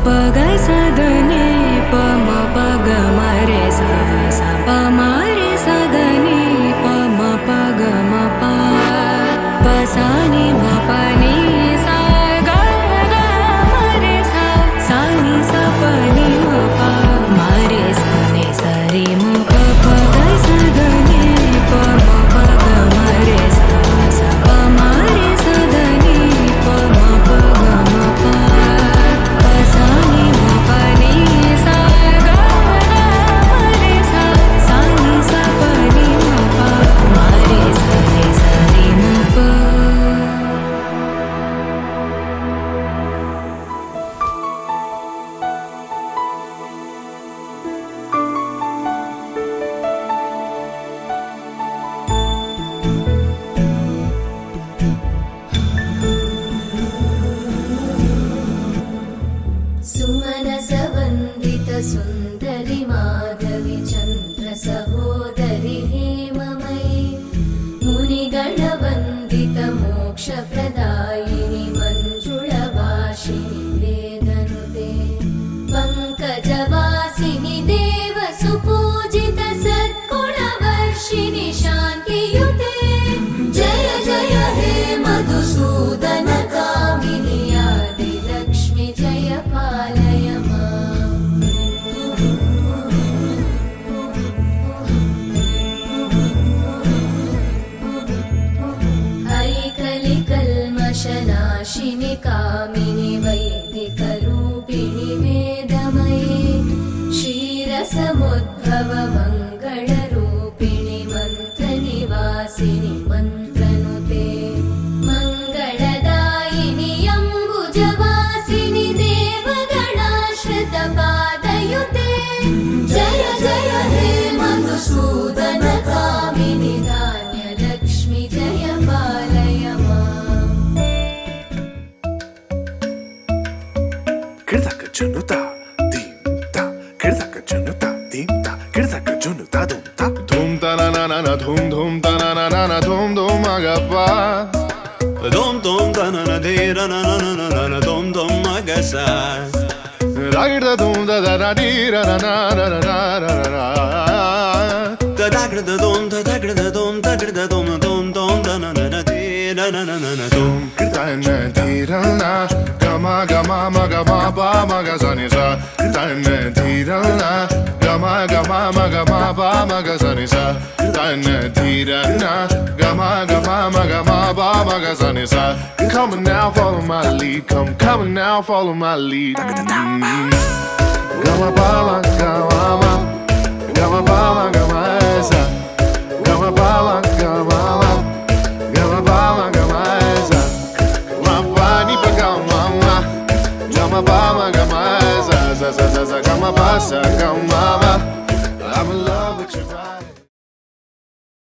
प ग स द नि प म प ग म रे सा सा प म रे सा द नि प म प ग म प प सा नि म प नि सा ग ग म रे सा सा नि सा प नि म प म रे सा नि सा रे म प प ग स द नि प म प ग म रे सा सा प म रे सा द नि प म प ग म प प सा नि म प नि सा ग ग म रे सा सा नि सा प नि म प म रे सा रे म प सुमनसवन्दित सुन्दरि माधवि चन्द्र सहोदरि हेममयि मुनिगणवन्दित मोक्षप्रदायिनि मञ्जुळभाषिणि वेदनुते पङ्कजवासिनि देवसुपूजित सद्गुणवर्षिणि शान्तियुते जय जय हे मधुसूदन कामिनि आदिलक्ष्मि जय पालय माम् ऐकलिकल्मषनाशिनि कामिनि वैदिकरूपिणि वेदमयि क्षीरसमुद्भव मङ्गलरूपिणि मन्त्रनिवासिनि मन्त्रनुते मङ्गलदायिनि अम्बुजवासिनि देवगणाश्रितपादयुते जय जय हे मधुसूदन कामिनि धान्यलक्ष्मि जय पालय माम् Kirdaka Junuta, Dim Ta, Kirdaka Junuta, Dim Ta, Kirdaka Junuta, Dum Ta, Dum Ta na na na na, Dum Dum Ta na na na na, Dum Dum Agapa, Dom dom da na na de ra na na na na na dom dom magasa. Dagda Dum da da da di ra na na na na na na na. Da dagra da dom da dagra da dom dagra da dom dom dom da na na na de ra na na na na dom. Kirtana dhirana, Gama Gama Magama Ba Magazani Sa, Kirtana dhirana, Gama Gama Magama Ba Magazani Sa, Kirtana dhirana, Gama Gama Magama Ba Magazani Sa. Come on now, follow my lead. Come on now, follow my lead. Gama Ba Magama, Gama Ba Magama Sa, Gama Ba Magama, Gama Ba Magama Sa. Mapani pa gamama, gama ba ma gama za za za za za gama ba sa gama ba. I'm in love.